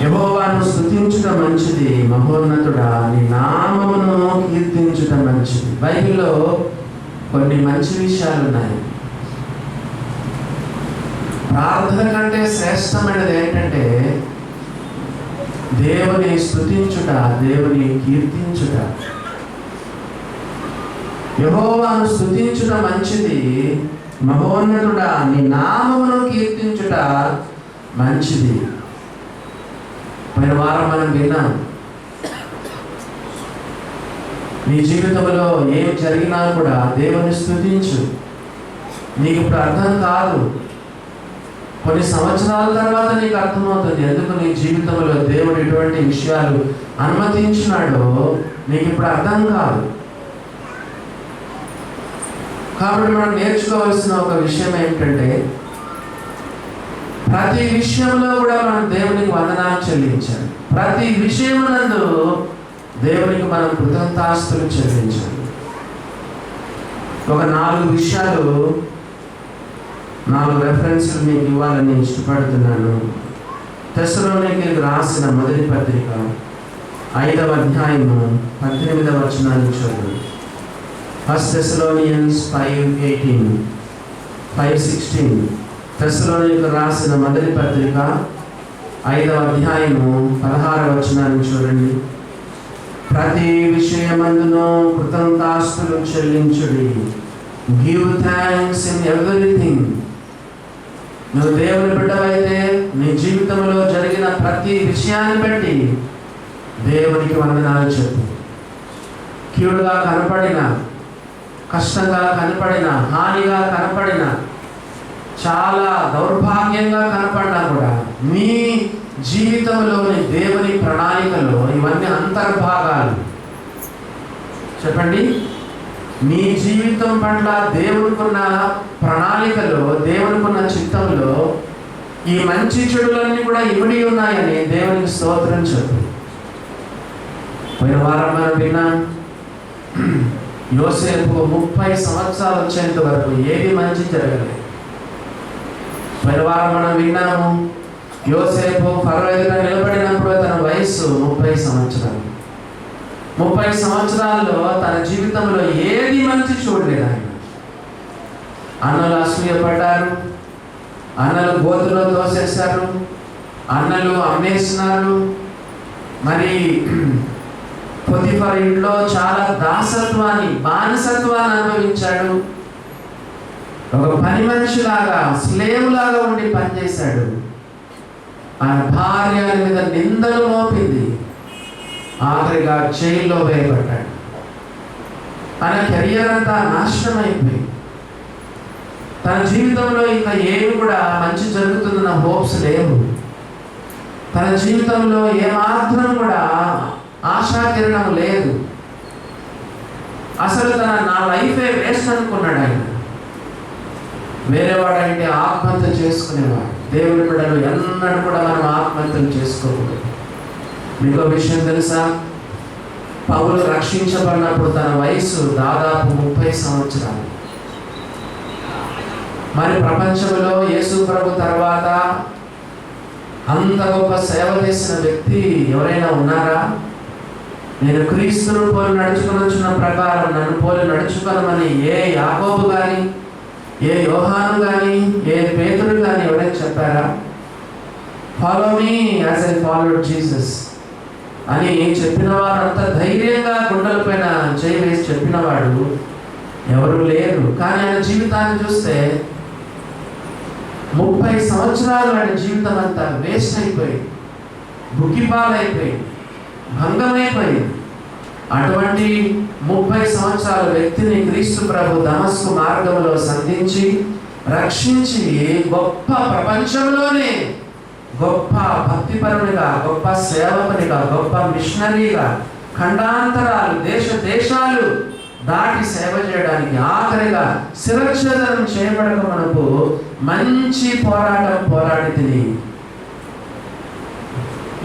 యెహోవాను స్తుతించుట మంచిది, మహోన్నతుడా నీ నామమును కీర్తించుట మంచిది. బైబిల్లో కొన్ని మంచి విషయాలు ఉన్నాయి. ప్రార్థన కంటే శ్రేష్టమైనది ఏంటంటే దేవుని స్తుతించుట, దేవుని కీర్తించుట. యెహోవాను స్తుతించుట మంచిది, మహోన్నతుడా నీ నామమును కీర్తించుట మంచిది. పోయిన వారం మనం విన్నాం, నీ జీవితంలో ఏం జరిగినా కూడా దేవుని స్తుతించు. నీకు ఇప్పుడు అర్థం కాదు, కొన్ని సంవత్సరాల తర్వాత నీకు అర్థమవుతుంది ఎందుకు నీ జీవితంలో దేవుడు ఎటువంటి విషయాలు అనుమతించినాడో నీకు ఇప్పుడు అర్థం కాదు. కాబట్టి మనం నేర్చుకోవాల్సిన ఒక విషయం ఏంటంటే ప్రతి విషయంలో కూడా మనం దేవునికి వందనాలు చెల్లించాలి. ప్రతి విషయమునందు దేవునికి మనం కృతజ్ఞతాస్తులు చెల్లించాలి. ఒక 4 విషయాలు, 4 రెఫరెన్స్లు మీకు ఇవ్వాలని ఇష్టపడుతున్నాను. తెస్సలోనికీయులకు రాసిన మొదటి పత్రిక 5వ అధ్యాయము 18వ వచనాన్ని చూడండి. 1 Thessalonians 5:18, 5:16. తెస్సలోనికీయులకు రాసిన మొదటి పత్రిక 5వ అధ్యాయము 16వ వచనాన్ని చూడండి. ప్రతి విషయమందును కృతజ్ఞతాస్తులు చెల్లించుడి. Give thanks in everything. నువ్వు దేవుని బిడ్డవైతే నీ జీవితంలో జరిగిన ప్రతి విషయాన్ని బట్టి దేవునికి వందనాలు చెప్పు. కీడుగా కనపడిన, కష్టంగా కనపడిన, హానిగా కనపడిన, చాలా దౌర్భాగ్యంగా కనపడినా కూడా నీ జీవితంలోని దేవుని ప్రణాళికలో ఇవన్నీ అంతర్భాగాలు. చెప్పండి, నీ జీవితం పట్ల దేవునికున్న ప్రణాళికలో, దేవునికున్న చిత్తంలో ఈ మంచి చెడులన్నీ కూడా ఇమిడి ఉన్నాయని దేవునికి స్తోత్రం చెప్పు. పోయిన వారం మనం విన్నాం, యోసేపు 30 సంవత్సరాలు వచ్చేంత వరకు ఏది మంచి జరగలేదు. పోయిన వారం మనం విన్నాము, యోసేపు ఫరో ఎదుట నిలబడినప్పుడు తన వయస్సు 30 సంవత్సరాలు. 30 సంవత్సరాల్లో తన జీవితంలో ఏది మంచి చూడలేదు ఆయన. అన్నలు అసూయపడ్డారు, అన్నలు గోతులో తోసేశారు, అన్నలు అమ్మేసినారు. మరి పొతిఫర్ ఇంట్లో చాలా దాసత్వాన్ని, బానిసత్వాన్ని అనుభవించాడు. ఒక పని మనిషిలాగా, స్లేవ్ లాగా ఉండి పనిచేశాడు. ఆయన భార్య మీద నిందలు మోపింది. ఆఖరిగా జైల్లో వేయబడ్డాడు. ఆయన కెరియర్ అంతా నాశనం అయిపోయింది. తన జీవితంలో ఇంకా ఏమి కూడా మంచి జరుగుతుందన్న హోప్స్ లేవు. తన జీవితంలో ఏమాత్రం కూడా ఆశాకిరణం లేదు. అసలు నా లైఫే వేస్ట్ అనుకున్నాడు ఆయన. వేరేవాడంటే ఆత్మహత్య చేసుకునేవాడు. దేవుని బిడ్డలు ఎన్నడూ కూడా మనం ఆత్మహత్యలు చేసుకోకూడదు. మీకు విషయం తెలుసా, పౌలు రక్షించబడినప్పుడు తన వయసు దాదాపు 30 సంవత్సరాలు. మరి ప్రపంచంలో యేసు ప్రభు తర్వాత అంత గొప్ప సేవ చేసిన వ్యక్తి ఎవరైనా ఉన్నారా? నేను క్రీస్తును పోలి నడుచుకొని వచ్చిన ప్రకారం నన్ను పోలి నడుచుకోనమని ఏ యాకోబు కానీ, ఏ యోహాను కానీ, ఏ పేతురు కానీ ఎవరైనా చెప్పారా? Follow me as I followed Jesus అని చెప్పిన వారు అంత ధైర్యంగా గుండెలపైన చేయి వేసి చెప్పినవాడు ఎవరు లేరు. కానీ ఆయన జీవితాన్ని చూస్తే 30 సంవత్సరాలు ఆయన జీవితం అంతా వేస్ట్ అయిపోయింది, బుగ్గిపాలైపోయింది, భంగమైపోయింది. అటువంటి 30 సంవత్సరాల వ్యక్తిని క్రీస్తు ప్రభు దమస్కు మార్గంలో సంధించి రక్షించి గొప్ప, ప్రపంచంలోనే గొప్ప భక్తిపరునిగా, గొప్ప సేవకునిగా, గొప్ప మిషనరీగా ఖండాంతరాలు, దేశాలు దాటి సేవ చేయడానికి ఆఖరిగా శిరచ్ఛేదనం చేయబడక మనకు మంచి పోరాటం పోరాడి తిని.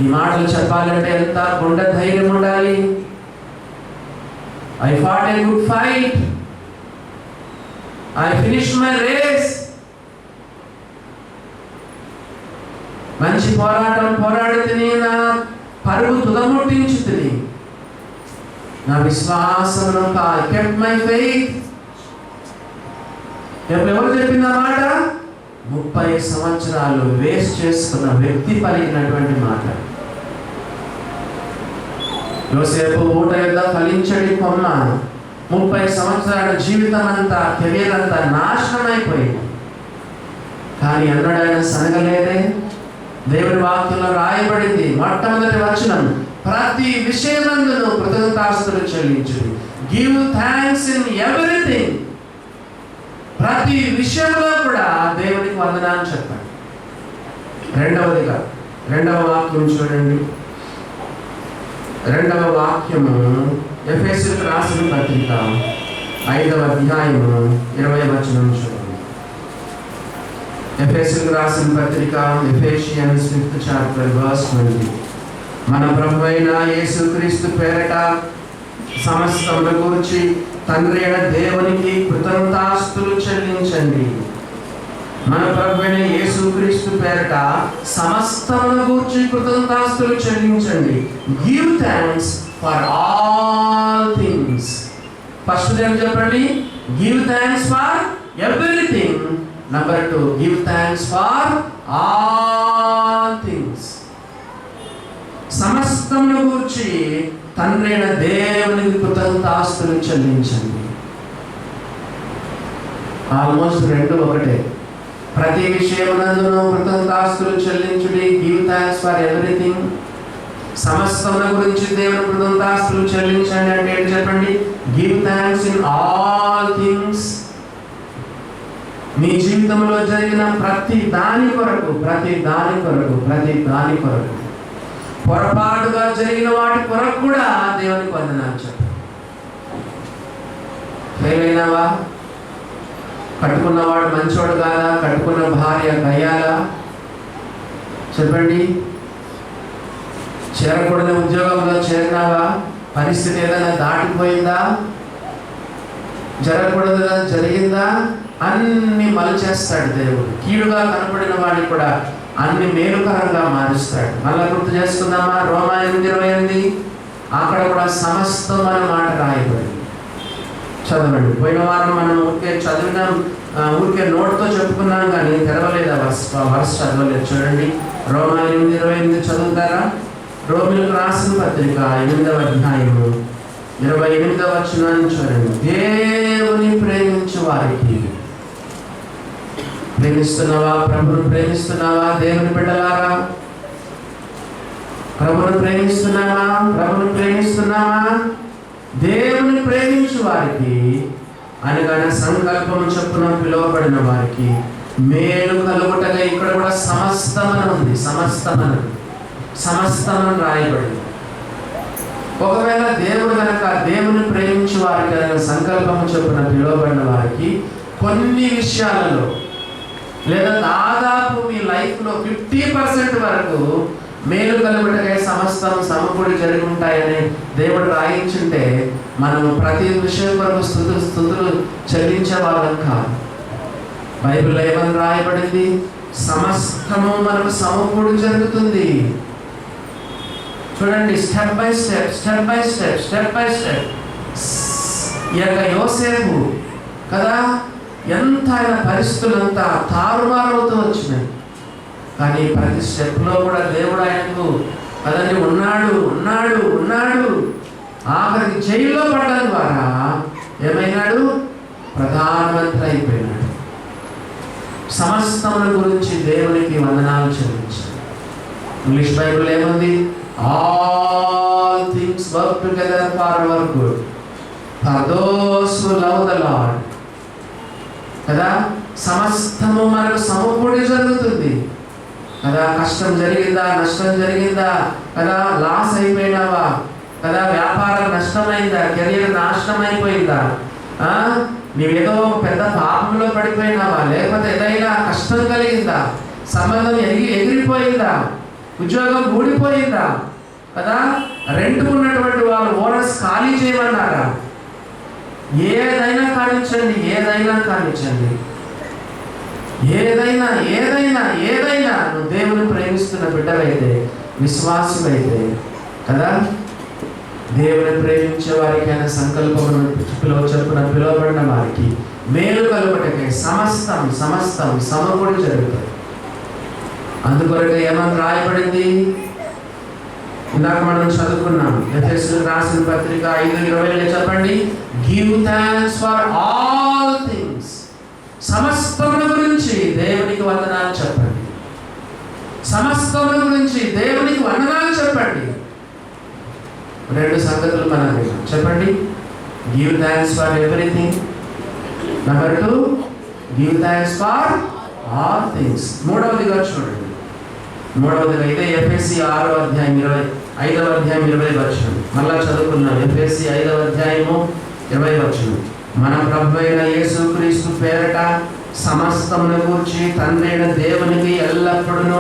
ఈ మాటలు చెప్పాలంటే ఎంత గుండె ధైర్యం ఉండాలి. I fought a good fight. I finished my race. మంచి పోరాటం పోరాడి తిని, నా పరుగు తుదముట్టించుతుంది. నా విశ్వాసమును kept my faith. ఎవరు చెప్పింది మాట? 30 సంవత్సరాలు వేస్ట్ చేసుకున్న వ్యక్తి పలికినటువంటి మాట. యోసేపు ఊట యొద్ద ఫలించడి కొమ్మ 30 సంవత్సరాల జీవితం అంతా, కెరీర్ అంతా నాశనం అయిపోయింది. కానీ అన్నాడు ఆయన సనగలేదే. దేవుడి వాక్యంలో రాయబడింది, మొట్టమొదటి వచనం, ప్రతి విషయమందును కృతజ్ఞతాస్తులు చెల్లించుడి. Give thanks in everything. ప్రతి విషయంలో కూడా దేవునికి వందనాలు చెప్పండి. రెండవదిగా రెండవ వాక్యం చూడండి. రెండవ వాక్యము ఎఫెసీయులకు రాసిన పత్రిక 5వ అధ్యాయము 20వ వచనం చూడండి. ఎఫెసీయులకు రాసిన పత్రిక ఎఫెసియన్స్ 5th chapter verse 20. మన ప్రభువైన యేసుక్రీస్తు పేరట సమస్తముల గురించి తండ్రి అయిన దేవునికి కృతజ్ఞతాస్తులు చెల్లించండి. మన ప్రభువైన యేసుక్రీస్తు పేరట సమస్తముల గురించి కృతజ్ఞతాస్తులు చెల్లించండి. Give thanks for all things. First ఏం చెప్పండి? Give thanks for everything. Number 2, give thanks for all things. సమస్తమును గూర్చి తండ్రి అయిన దేవునికి కృతజ్ఞతాస్తులు చెల్లించండి. ఆల్మోస్ట్ రెండు ఒకటే. ప్రతి విషయమునందును కృతజ్ఞతాస్తులు చెల్లించుడి. Give thanks for everything. సమస్తముల గురించి దేవుని కృతజ్ఞతాస్తులు చెల్లించండి అంటే ఏంటి చెప్పండి? Give thanks in all things. మీ జీవితంలో జరిగిన ప్రతి దాని కొరకు పొరపాటుగా జరిగిన వాటి కొరకు కూడా దేవునికి వందనాలు చెప్పండి. ఫెయిల్ అయినావా? కట్టుకున్నవాడు మంచోడు కాదా? కట్టుకున్న భార్య గయ్యాలా? చెప్పండి. చేరకూడని ఉద్యోగంలో చేరినావా? పరిస్థితి ఏదైనా దాటిపోయిందా? జరగకూడదు జరిగిందా? అన్ని మలిచేస్తాడు దేవుడు. కీడుగా కనపడిన వాడిని కూడా అన్ని మేలుకరంగా మారుస్తాడు. మళ్ళా గుర్తు చేసుకుందామా? రోమా 8:28. అక్కడ కూడా సమస్తం అనే మాట రాయబడింది. చదవండి. పోయిన వారం మనం ఊరికే నోట్తో చెప్పుకున్నాం కానీ తెరవలేదు. వర్ష చదవలేదు. చూడండి, రోమా 8:28 చదువుతారా? రోమిలకు రాసిన పత్రిక 8వ అధ్యాయము 28వ వచనాన్ని చూడండి. దేవుని ప్రేమించు వారికి. ప్రేమిస్తున్నావా? ప్రభుని ప్రేమిస్తున్నావా? దేవుని బిడ్డలారా, ప్రభుని ప్రేమిస్తున్నావా? దేవుని ప్రేమించు వారికి అనగానే సంకల్పము చొప్పున పిలువబడిన వారికి మేలు కలుగుటగా. ఇక్కడ కూడా సమస్తమని ఉంది. సమస్తమని రాయబడింది. ఒకవేళ దేవుడు కనుక దేవుని ప్రేమించు వారికి కనుక సంకల్పము చొప్పున పిలువబడిన వారికి కొన్ని విషయాలలో లేదా దాదాపు మీ లైఫ్లో 50% వరకు మేలు కలుగుటకై సమస్తం సమకూడి జరిగి ఉంటాయని దేవుడు రాయించుంటే మనము ప్రతి విషయం కొరకు స్తుతులు చెల్లించే వాళ్ళం కాదు. బైబిల్లో ఏమని రాయబడింది? సమస్తము మనకు సమకూడి జరుగుతుంది. చూడండి, స్టెప్ బై స్టెప్. ఈ యొక్క యోసేపు కదా, ఎంత ఆయన పరిస్థితులంతా తారుమారవుతూ వచ్చినాయి. కానీ ప్రతి స్టెప్లో కూడా దేవుడు ఆయనకు కదండి ఉన్నాడు. ఆఖరికి జైల్లో పడ్డం ద్వారా ఏమైనాడు? ప్రధానమంత్రి అయిపోయినాడు. సమస్తముల గురించి దేవునికి వందనాలు చెల్లించాడు. ఇంగ్లీష్ బైబిల్ ఏముంది? All things work together for our good for those who love the Lord. కదా, సమస్తము మనకు సమకూడి జరుగుతుంది కదా. కష్టం జరిగిందా? నష్టం జరిగిందా? కదా, లాస్ అయిపోయినావా? కదా, వ్యాపారం నష్టమైందా? కెరీర్ నాశనం అయిపోయిందా? నీవేదో పెద్ద పాపంలో పడిపోయినావా? లేకపోతే ఏదైనా కష్టం కలిగిందా? సంబంధం ఎగిరిపోయిందా? ఉద్యోగం ఊడిపోయిందా? కదా, రెంట్ ఉన్నటువంటి వాళ్ళు ఓనర్స్ ఖాళీ చేయమన్నారా? ఏదైనా కానించండి. ఏదైనా నువ్వు దేవుని ప్రేమిస్తున్న బిడ్డవైతే, విశ్వాసమైతే కదా. దేవుని ప్రేమించే వారికి ఆయన సంకల్పమును చెప్పున పిలువబడిన వారికి మేలు కలుగుటకై సమస్తం సమకూడి జరుగుతాయి. అందుకొరకే ఏమని రాయబడింది, ఇందాక మనం చదువుకున్నాం, ఎఫెసీయులకు రాసిన పత్రిక 5:20 చెప్పండి. Give thanks for all things. సమస్తముల గురించి దేవునికి వందనాలు చెప్పండి. సమస్తముల గురించి దేవునికి వందనాలు చెప్పండి. 2 సంగతులు మనం చెప్పండి. Give thanks for everything. Number 2, give thanks for all things. మూడవదిగా చూడండి. మూడవదిగా ఇదే ఎఫెసీ 6వ అధ్యాయం 5వ అధ్యాయం 20వ వచనం మళ్ళా చదువుకున్నాం. ఎఫెసీ 5వ అధ్యాయము 20వ వచనం. మన ప్రభు అయిన యేసుక్రీస్తు పేరట సమస్తమును గూర్చి తండ్రి అయిన దేవునికి ఎల్లప్పుడూ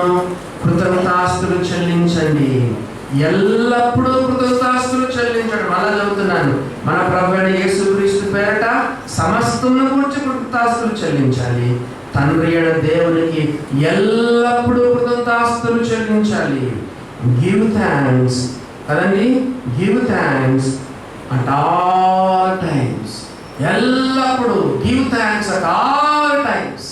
కృతజ్ఞతాస్తులు చెల్లించండి. ఎల్లప్పుడూ కృతజ్ఞతాస్తులు చెల్లించండి. మళ్ళా చదువుతున్నాను. మన ప్రభు అయిన యేసుక్రీస్తు పేరట సమస్తమును గూర్చి కృతజ్ఞతాస్తులు చెల్లించాలి. తండ్రి అయిన దేవునికి ఎల్లప్పుడూ కృతజ్ఞతాస్తులు చెల్లించాలి. గివ్ థాంక్స్ కదండి. Give thanks at all times. ఎల్లప్పుడూ give thanks at all times.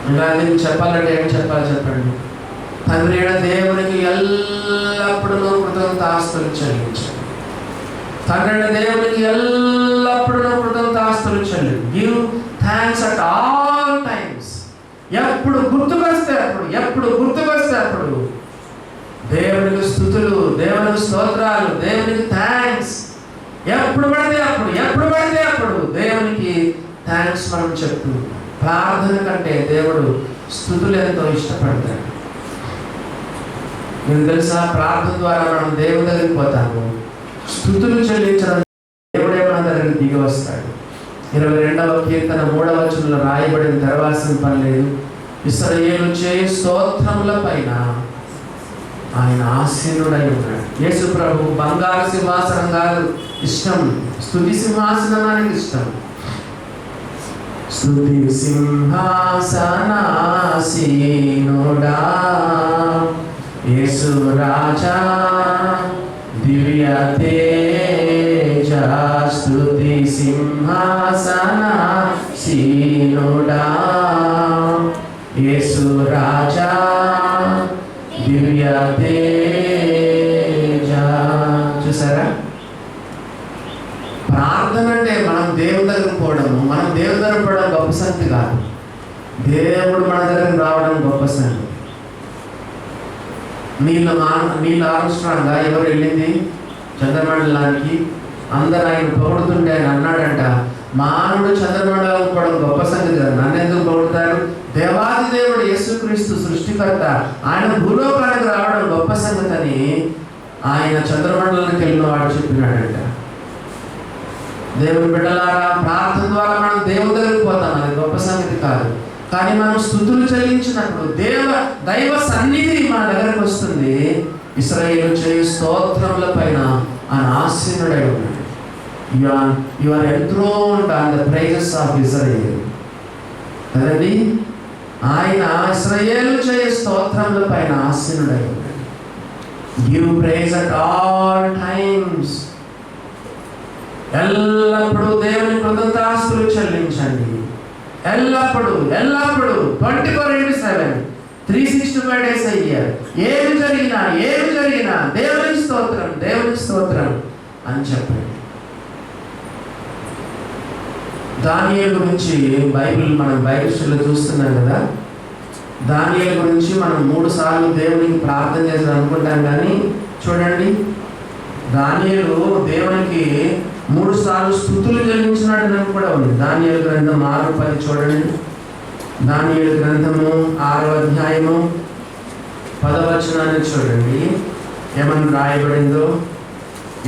ఇలా నేను చెప్పాలంటే ఏం చెప్పాలి చెప్పండి. తండ్రి అయిన దేవునికి ఎల్లప్పుడూ కృతజ్ఞతాస్తులు చెల్లించాలి. తండ్రి అయిన దేవునికి ఎల్లప్పుడూ కృతజ్ఞతాస్తులు చెల్లించాలి. Give thanks at all times. ఎప్పుడు గుర్తుకొస్తే అప్పుడు దేవునికి స్తుతులు, దేవునికి స్తోత్రాలు, దేవునికి థాంక్స్. ఎప్పుడు పడితే అప్పుడు దేవునికి థాంక్స్ మనం చెప్తూ. ప్రార్థన కంటే దేవుడు స్తుతులు ఎంతో ఇష్టపడతాడు. మీకు తెలుసా, ప్రార్థన ద్వారా మనం దేవుని దగ్గరికి పోతాము. స్తుతులు చెల్లించడం దేవుడే మన దగ్గరికి దిగి వస్తాడు. 22వ కీర్తన 3వ వచనంలో రాయబడిన తెరవాల్సిన పని లేదు. ఇశ్రాయేలు చేయు స్తోత్రముల పైన ఆయన ఆసీనుడై ఉన్నాడు. యేసు ప్రభు బంగారు సింహాసనం కాదు ఇష్టం, స్తుతి సింహాసనం ఆయనకి ఇష్టం. స్తుతి సింహాసనాసీనుడా యేసు రాజా దివ్య తేజ. స్తుతి సింహాసనాసీనుడా యేసు రాజా దివ్య తేజ. చూసారా, ప్రార్థన అంటే మనం దేవుని దగ్గరకు పోవడము, మనం దేవుని దగ్గర పోవడం గొప్ప సంగతి కాదు. దేవుడు మన దగ్గరకు రావడం గొప్ప సంగతి. నీళ్ళు ఆర్మ్స్ట్రాంగ్గా ఎవరు వెళ్ళింది చంద్రమండలానికి? అందరు ఆయన పొగుడుతుంటే ఆయన అన్నాడంట, మానవుడు చంద్రమండలం పోవడం గొప్ప సంగతి కదా, నన్ను ఎందుకు పొగుడుతారు? దేవాది దేవుడు యేసుక్రీస్తు సృష్టికర్త, ఆయన భూలోకానికి రావడం గొప్ప సంగతి అని ఆయన చంద్రమండలానికి వెళ్ళిన వాడు చెప్పినాడంట. దేవుని బిడ్డలారా, ప్రార్థన ద్వారా మనం దేవుని దగ్గరికి పోతాం, అది గొప్ప సంగతి కాదు. కానీ మనం స్తుతులు చెల్లించినప్పుడు దైవ సన్నిధి మన దగ్గరకు వస్తుంది. ఇశ్రాయేలు చేయు స్తోత్రముల పైన ఆయన ఆసీనుడై ఉన్నాడు. You are enthroned on the praises of Israel. కదండి, ఆయన ఇశ్రాయేలు చేయు స్తోత్రముల పైన ఆసీనుడై ఉన్నాడు. Give praise at all times. ఎల్లప్పుడూ దేవుని కృతజ్ఞతాస్తులు చెల్లించండి. ఎల్లప్పుడూ 24/7 365 days a year. ఏమి జరిగినా దేవునికి స్తోత్రం అని చెప్పండి. దానియేలు గురించి మనం బైబిల్లో చూస్తున్నాం కదా. దానియేలు గురించి మనం 3 సార్లు దేవునికి ప్రార్థన చేసి అనుకుంటాం. కానీ చూడండి, దానియేలు దేవునికి 3 సార్లు స్తుతులు చెల్లించినాడని కూడా ఉంది. దానియేలు గ్రంథం 6:10 చూడండి. దానియేలు గ్రంథము 6వ అధ్యాయము 10వ వచనాన్ని చూడండి. ఏమని రాయబడిందో,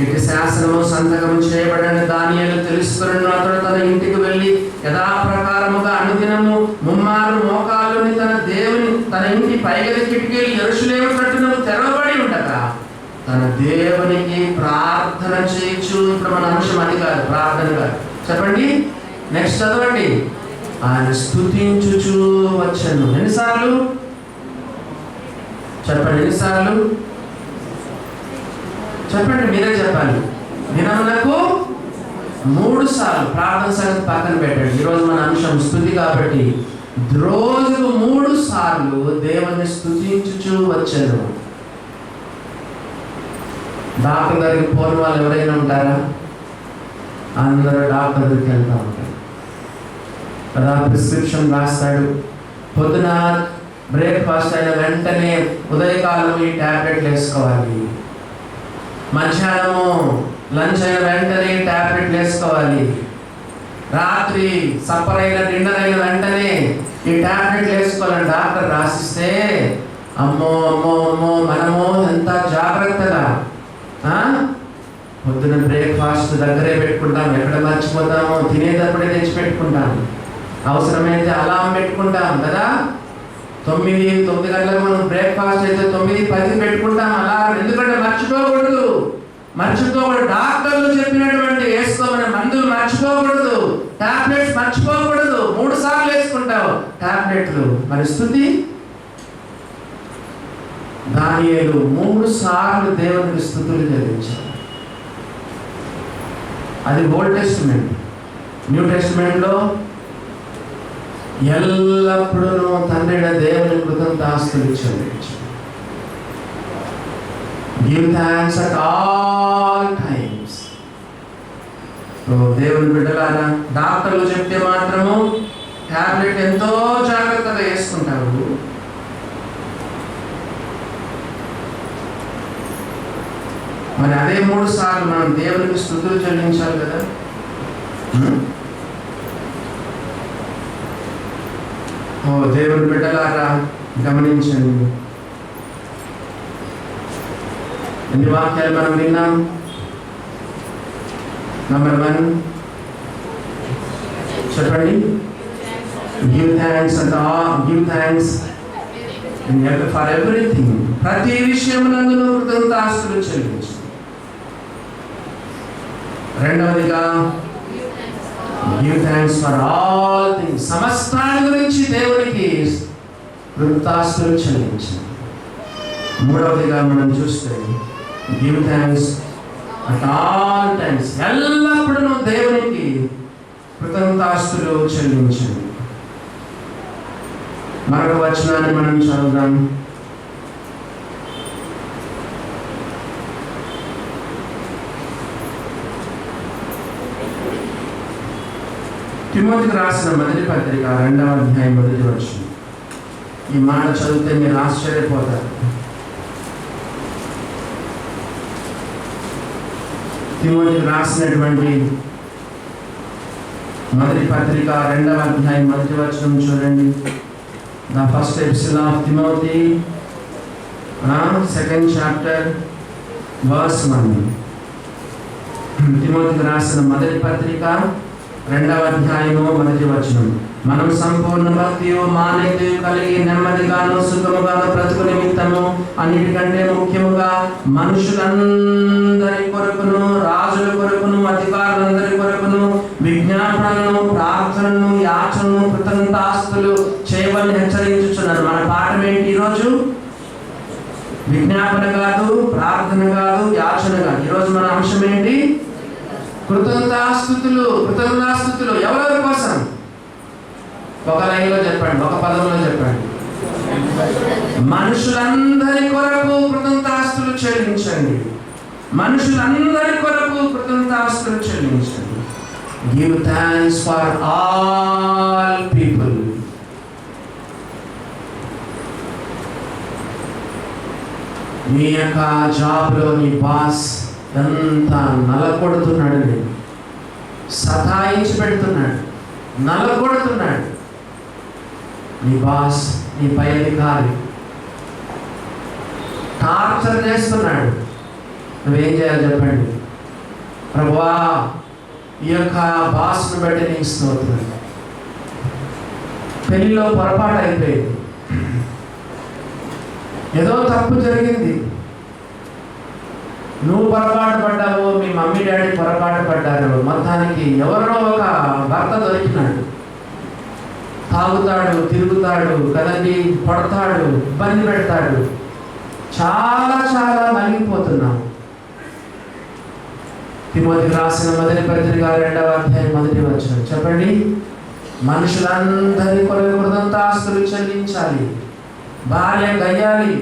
ఇటు శాసనము సంతకము చేయబడిన దానియేలు తెలుసుకున్న అతడు తన ఇంటికి వెళ్ళి యథాప్రకారముగా అనుదినము 3 మార్లు మోకాళ్ళుని తన ఇంటి పైగది కిటికీలు యెరూషలేము తట్టును తెరవబడి ఉండగా తన దేవునికి ప్రార్థన చేయొచ్చు. ఇప్పుడు మన అంశం అది కాదు, ప్రార్థన కాదు. చెప్పండి, నెక్స్ట్ చదవండి. ఆయన స్తుతించుచు వచ్చను. ఎన్నిసార్లు? చెప్పండి, ఎన్నిసార్లు? చెప్పండి, మీరే చెప్పాలి. దినమునకు 3 సార్లు. ప్రార్థన సంగతి పక్కన పెట్టండి. ఈరోజు మన అంశం స్తుతి కాబట్టి రోజుకు 3 సార్లు దేవుని స్తుతించుచూ వచ్చాను. డాక్టర్ దగ్గరికి పోని వాళ్ళు ఎవరైనా ఉంటారా? అందరూ డాక్టర్ దగ్గరికి వెళ్తూ ఉంటారు కదా. ప్రిస్క్రిప్షన్ రాస్తాడు. పొద్దున బ్రేక్ఫాస్ట్ అయిన వెంటనే ఉదయకాలం ఈ ట్యాబ్లెట్లు వేసుకోవాలి. మధ్యాహ్నము లంచ్ అయిన వెంటనే ట్యాబ్లెట్లు వేసుకోవాలి. రాత్రి సప్పర్ అయిన డిన్నర్ అయిన వెంటనే ఈ ట్యాబ్లెట్లు వేసుకోవాలని డాక్టర్ రాసిస్తే అమ్మో అమ్మో అమ్మో మనము ఎంత జాగ్రత్తగా పొద్దున బ్రేక్ఫాస్ట్ దగ్గరే పెట్టుకుంటాం. ఎక్కడ మర్చిపోతామో తినేటప్పుడే తెచ్చి పెట్టుకుంటాం. అవసరమైతే అలారం పెట్టుకుంటాం కదా. 9 గంటలకు మనం బ్రేక్ఫాస్ట్ అయితే 9:10 పెట్టుకుంటాం అలారం. ఎందుకంటే మర్చిపోకూడదు. డాక్టర్లు చెప్పినటువంటి వేసుకోమని మందులు మర్చిపోకూడదు. టాబ్లెట్స్ మర్చిపోకూడదు. 3 సార్లు వేసుకుంటావు టాబ్లెట్లు. మరి స్తుతి దానియేలు 3 సార్లు దేవునికి స్తుతులు చెల్లించారు. అది ఓల్డ్ టెస్టిమెంట్. న్యూ టెస్టిమెంట్లో ఎల్లప్పుడూ తండ్రి దేవుని కృతజ్ఞతాస్తుతులు చెల్లించు. Give thanks at all times. దేవుని బిడ్డలారా, డాక్టర్లు చెప్తే మాత్రము టాబ్లెట్ ఎంతో జాగ్రత్తగా వేసుకుంటారు. మరి అదే 3 సార్లు మనం దేవునికి స్తుతులు చెల్లించాలి కదా. దేవుని బిడ్డలారా గమనించండి. ఎన్ని వాక్యాలు మనం విన్నాం? నంబర్ 1 చెప్పండి. Give thanks and give thanks for everything. ప్రతి విషయమునందును కృతజ్ఞతాస్తుతులు చెల్లించు. రెండవదిగా give thanks for all things. సమస్తాన్ని గురించి దేవునికి కృతజ్ఞతాస్తుతులు చెల్లించు. మూడవదిగా మనం చూస్తే give thanks at all times. ఎల్లప్పుడూ దేవునికి కృతజ్ఞతాస్తుతులు చెల్లించండి. మరొక వచనాన్ని మనం చదువుదాం. తిమోతికి రాసిన మొదటి పత్రిక 2వ అధ్యాయం 1వ వచనం. ఈ మాట చదివితే మీరు ఆశ్చర్యపోతారు. తిమోతికి రాసినటువంటి మొదటి పత్రిక 2వ అధ్యాయం 1వ వచనం చూడండి. The first epistle of Timothy, 2nd chapter, verse 1. తిమోతికి రాసిన మొదటి పత్రిక 2వ అధ్యాయము 1వ వచనం. మనం సంపూర్ణ భక్తియు మానవీయత కలిగి నెమ్మదిగాను సుఖముగాను బ్రతుకు నిమిత్తము అన్నిటికంటే ముఖ్యముగా మనుషులందరి కొరకును, రాజుల కొరకును, అధికారులందరి కొరకును విజ్ఞాపనలను, ప్రార్థనలను, యాచనను, కృతజ్ఞతాస్తుతులు చేయవలని హెచ్చరించుచున్నారు. మన పాఠం ఏంటి ఈరోజు? విజ్ఞాపన కాదు, ప్రార్థన కాదు, యాచన కాదు. ఈరోజు మన అంశం ఏంటి? కృతజ్ఞతాస్తుతులు. కృతజ్ఞతాస్తుతులు ఎవరెవరి కోసం? ఒక లైన్లో చెప్పండి, ఒక పదంలో చెప్పండి. మనుషులందరి కొరకు కృతజ్ఞతాస్తుతులు చెల్లించండి. మనుషులందరి కొరకు కృతజ్ఞతాస్తుతులు చెల్లించండి. Give thanks for all people. మీ యొక్క జాబ్లో నీ బాస్ ఎంత నలకొడుతున్నాడు, నేను సతాయించి పెడుతున్నాడు, నలకొడుతున్నాడు. నీ బాస్, నీ పై అధికారి టార్చర్ చేస్తున్నాడు. నువ్వేం చేయాలి చెప్పండి? ప్రభువా, ఈ యొక్క బాస్ను బట్టి నీకు స్తోత్రం. పెళ్లిలో పొరపాటు అయిపోయింది, ఏదో తప్పు జరిగింది. నువ్వు పొరపాటు పడ్డావు, మీ మమ్మీ డాడీ పొరపాటు పడ్డారు. మొత్తానికి ఎవరో ఒక భర్త దొరికినాడు. తాగుతాడు, తిరుగుతాడు కదండి, కొడతాడు, ఇబ్బంది పెడతాడు. చాలా చాలా నలిగిపోతున్నాము. తిమోతికి రాసిన మొదటి పత్రిక 2వ అధ్యాయం 1వ వచనం చెప్పండి. మనుషులందరి కొరకు కృతజ్ఞతాస్తులు చెల్లించాలి. భార్య గయ్యాలి,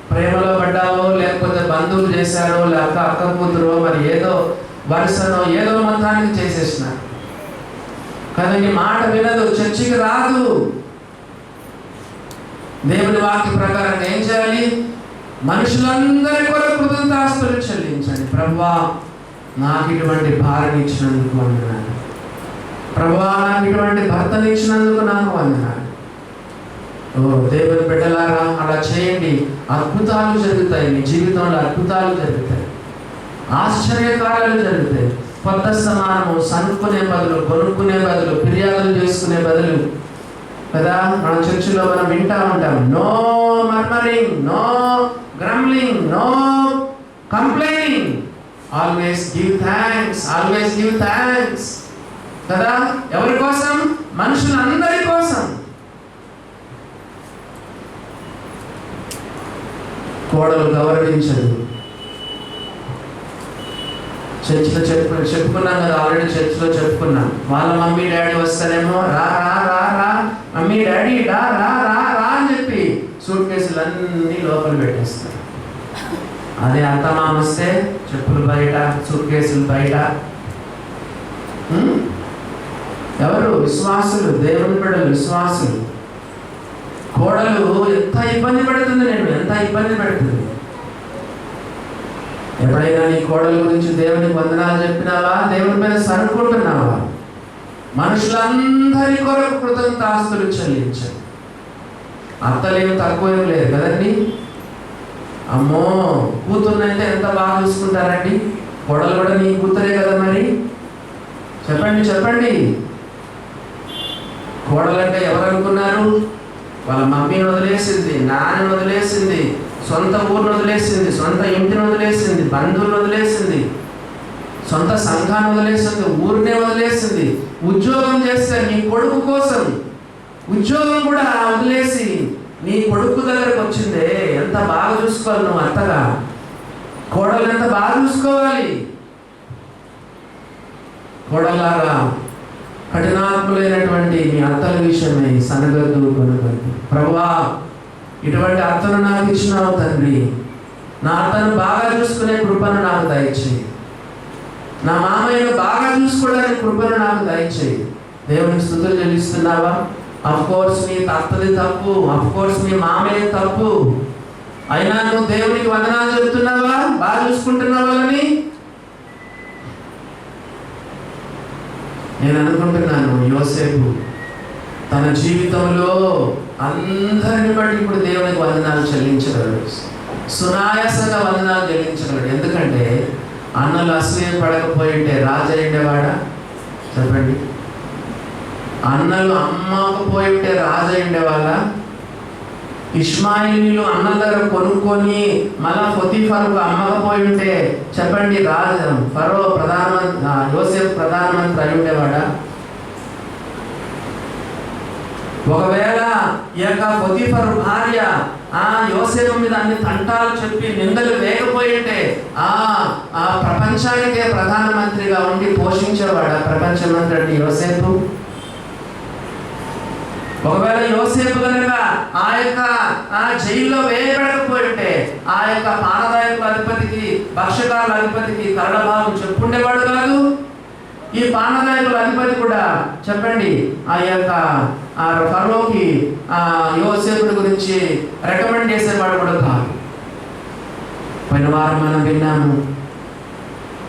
ప్రేమలో పడ్డావో లేకపోతే బంధువులు చేశారో లేక అక్క కూతురో మరి ఏదో వరుసనో ఏదో మొత్తానికి చేసేసినారు కానీ నీ మాట వినదు, చర్చికి రాదు. దేవుని వాక్య ప్రకారం ఏం చేయాలి? మనుషులందరి కొరకు కృతజ్ఞతాస్తులు చెల్లించండి. ప్రభువా నాకు ఇటువంటి భార్యని ఇచ్చినందుకు వందనాలు, ప్రభువా నాకు ఇటువంటి భర్తని ఇచ్చినందుకు నాకు వందనాలు. ఓ దేవుని బిడ్డలారా, అలా చేయండి. అద్భుతాలు జరుగుతాయి. మీ జీవితంలో అద్భుతాలు జరుగుతాయి, ఆశ్చర్యకార్యాలు జరుగుతాయి. కొత్త సమానము సనుక్కునే బదులు, కొనుక్కునే బదులు, ఫిర్యాదులు చేసుకునే బదులు కదా మన చర్చిలో మనం వింటా ఉంటాం, no murmuring, no grumbling, no complaining, always give thanks, always give thanks కదా. ఎవరి కోసం? మనుషులందరి కోసం. కోడలు గౌరవించదు. చర్చిలో చెప్పుకున్నాం కదా, ఆల్రెడీ చర్చిలో చెప్పుకున్నాం. వాళ్ళ మమ్మీ డాడీ వస్తారేమో, రా రా రా రా మమ్మీ డాడీ రా రా రా రా అని చెప్పి సూట్ కేసులు అన్నీ లోపల పెట్టేస్తారు. అదే అత్తమామ వస్తే చెప్పులు బయట, సూట్ కేసులు బయట. ఎవరు? విశ్వాసులు, దేవుని బిడ్డలు, విశ్వాసులు. కోడలు ఎంత ఇబ్బంది పెడుతుంది, నేను ఎంత ఇబ్బంది పెడుతుంది. ఎప్పుడైనా నీ కోడల గురించి దేవునికి వందనాలు చెప్పినావా? దేవుని మీద సరుకుంటున్నావా? మనుషులందరి కొరకు కృతజ్ఞతాస్తులు చెల్లించండి. అత్తలేం తక్కువేం లేదు కదండి. అమ్మో, కూతుర్నైతే ఎంత బాగా చూసుకుంటారండి. కోడలు కూడా నీ కూతురే కదా మరి. చెప్పండి చెప్పండి. కోడలంటే ఎవరు అనుకున్నారు? వాళ్ళ మమ్మీని వదిలేసింది, నాన్నని వదిలేసింది, సొంత ఊరిని వదిలేసింది, సొంత ఇంటిని వదిలేసింది, బంధువులను వదిలేసింది, సొంత సంఘాన్ని వదిలేసింది, ఊరినే వదిలేసింది. ఉద్యోగం చేస్తే నీ కొడుకు కోసం ఉద్యోగం కూడా వదిలేసి నీ కొడుకు దగ్గరకు వచ్చిందే. ఎంత బాగా చూసుకోవాలి నువ్వు అత్తగా. కోడలు ఎంత బాగా చూసుకోవాలి. కోడలారా, కఠినాత్ములైనటువంటి మీ అత్తల విషయమై సనగద్దు కొనగద్దు. ప్రభువా, ఇటువంటి అత్తను నాకు ఇచ్చినావు తండ్రి. నా అత్తను బాగా చూసుకునే కృపను నాకు దయచేయి. నా మామయ్యను బాగా చూసుకోవడానికి కృపను నాకు దయచేయి. దేవునికి స్తుతులు చెల్లిస్తున్నావా? అఫ్కోర్స్ నీ అత్తది తప్పు, అఫ్కోర్స్ నీ మామయ్య తప్పు. అయినా నువ్వు దేవునికి వందనాలు చెబుతున్నావా? బాగా చూసుకుంటున్నావా అని నేను అనుకుంటున్నాను. యోసేపు తన జీవితంలో అందరిని బట్టి ఇప్పుడు దేవునికి వందనాలు చెల్లించగలడు, సునాయాసంగా వందనాలు చెల్లించగలడు. ఎందుకంటే అన్నలు అసూయ పడకపోయింటే రాజు అయ్యేవాడా? చెప్పండి. అన్నలు అమ్మకపోయింటే రాజు అయ్యేవాళ్ళ? ఇష్మాయిలీలు అన్నల దగ్గర కొనుక్కొని మళ్ళా పొతీఫరుకు అమ్మకపోయి ఉంటే చెప్పండి, రాజు ఫరో ప్రధానమంత్రి, యోసేపు ప్రధానమంత్రి అయి ఉండేవాడా? ఒకవేళ ఈ యొక్క పొతీఫరు భార్య యోసేపు మీద అన్ని తంటాలు చెప్పి నిందలు వేయకపోయింటే ఆ ప్రపంచానికే ప్రధానమంత్రిగా ఉండి పోషించేవాడా ప్రపంచమంత్రి అంటే యోసేపు? ఒకవేళ యోసేపు కనుక ఆ యొక్క జైల్లో వేయబడకపోయింటే ఆ యొక్క పానదాయకుల అధిపతికి, భక్ష్యకారుల అధిపతికి కరడ భాగం చెప్పుండేవాడు కాదు. ఈ పానదాయకుల అధిపతి కూడా చెప్పండి ఆ యొక్క ఫరోకి యోసేపుడి గురించి రికమెండ్ చేసేవాడు కూడా కాదు. పోయిన వారం మనం విన్నాము,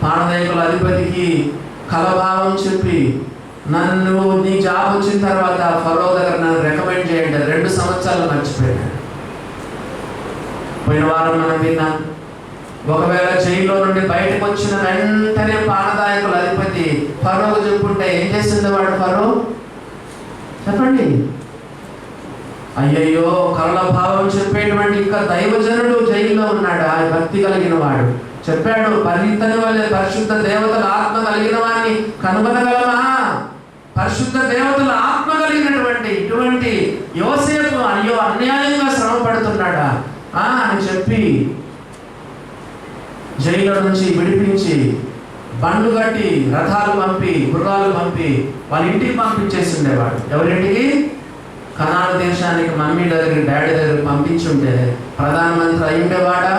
పానదాయకుల అధిపతికి కలభావం చెప్పి నన్ను నీ జాబ్ వచ్చిన తర్వాత ఫరో దగ్గర నన్ను రికమెండ్ చేయండి, 2 సంవత్సరాలు మర్చిపోయాడు. పోయిన వారం మనం విన్నాం, ఒకవేళ జైల్లో నుండి బయటకు వచ్చిన వెంటనే పానదాయకుల అధిపతి ఫరోకు చెప్పుంటే ఏం చేసింది వాడు? ఫరో చెప్పండి. అయ్యయ్యో, కరుణ భావం చెప్పేటువంటి ఇంకా దైవజనుడు జైల్లో ఉన్నాడు, ఆ భక్తి కలిగిన వాడు చెప్పాడు, పరితని వలె పరిశుద్ధ దేవతల ఆత్మ కలిగిన వాడిని కనుగొనగలమా? పరిశుద్ధ దేవతల ఆత్మ కలిగినటువంటి ఇటువంటి యోసేపు అయ్యో అన్యాయంగా శ్రమ పడుతున్నాడు. ఉన్నాడా అని చెప్పి జైలు నుంచి విడిపించి బండ్లు కట్టి రథాలు పంపి గుర్రాలు పంపి వాళ్ళ ఇంటికి పంపించేసి ఉండేవాడు. ఎవరింటికి? కనాను దేశానికి మమ్మీ దగ్గరికి డాడీ దగ్గరికి పంపించుంటే ప్రధానమంత్రి అయి ఉండేవాడా?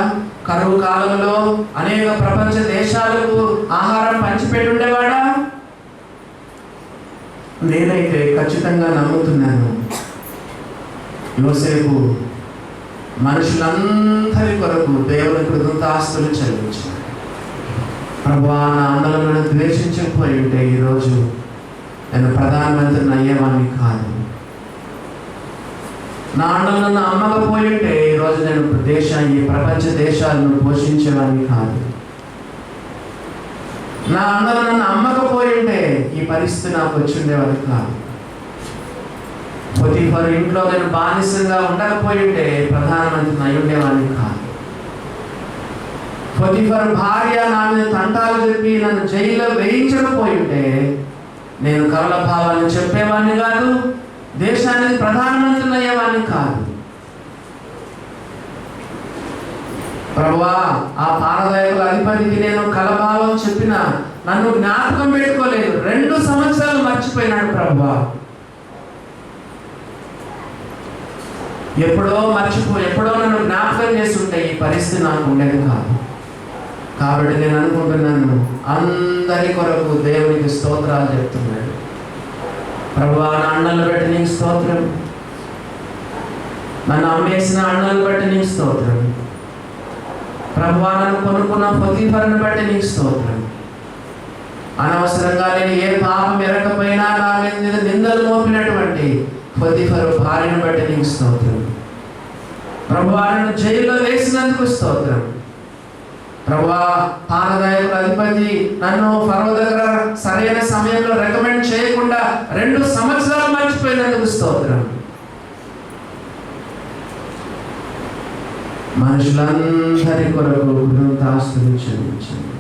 కరువు కాలంలో అనేక ప్రపంచ దేశాలకు ఆహారం పంచిపెట్టి ఉండేవాడా? నేనైతే ఖచ్చితంగా నమ్ముతున్నాను, యోసేపు మనుషులందరి కొరకు దేవుని కృతజ్ఞతాస్తులు చెల్లించాడు. ప్రభువా, నా అన్నలను ద్వేషించకపోయి ఉంటే ఈరోజు నేను ప్రధానమంత్రిని అయ్యేవాడిని కాదు. నా అన్నలను అమ్మకపోయి ఉంటే ఈరోజు నేను ఈ ప్రపంచ దేశాలను పోషించేవాడిని కాదు. నా అన్నలను అమ్మకపోయి ఉంటే ఈ పరిస్థితి నాకు వచ్చి ఉండేవాడిని కాదు. పొతిఫరు ఇంట్లో నేను బానిసంగా ఉండకపోయి ఉంటే ప్రధానమంత్రిని అయి ఉండేవాడిని కాదు. పొతిఫరు భార్య నా మీద తంటాలు చెప్పి నన్ను జైల్లో వేయించకపోయి ఉంటే నేను కవల భావాన్ని చెప్పేవాడిని కాదు, దేశానికి ప్రధానమంత్రిని అయ్యేవాడిని కాదు. ప్రభువా, ఆ పారదాయకుల అధిపతికి నేను కలభావం చెప్పిన నన్ను జ్ఞాపకం పెట్టుకోలేదు. 2 సంవత్సరాలు మర్చిపోయినాడు ప్రభువా. ఎప్పుడో నన్ను జ్ఞాపకం చేస్తుంటే ఈ పరిస్థితి నాకు ఉండేది కాదు. కాబట్టి నేను అనుకుంటున్నాను, అందరి కొరకు దేవునికి స్తోత్రాలు చెప్తున్నాడు. ప్రభువా, నా అన్నలు బట్టి నీకు స్తోత్రం, నన్ను అమ్మేసిన అన్నలు బట్టి నీకు స్తోత్రం. ప్రభువా, నన్ను కొనుక్కున్న పొతిఫరుని బట్టి నీకు స్తోత్రం. అనవసరంగా నేను ఏ పాపం ఎరకపోయినా నా మీద నిందలు మోపినటువంటి పొతిఫరు భార్యను బట్టి నీకు స్తోత్రం. ప్రభువా, నన్ను జైల్లో వేసినందుకు స్తోత్రం. ప్రభువా, పానదాయకుల అధిపతి నన్ను ఫరో దగ్గర సరైన సమయంలో రికమెండ్ చేయకుండా 2 సంవత్సరాలు మర్చిపోయినందుకు స్తోత్రం. మనుషులందరి కొరకు కృతజ్ఞతాస్తులు చెల్లించండి.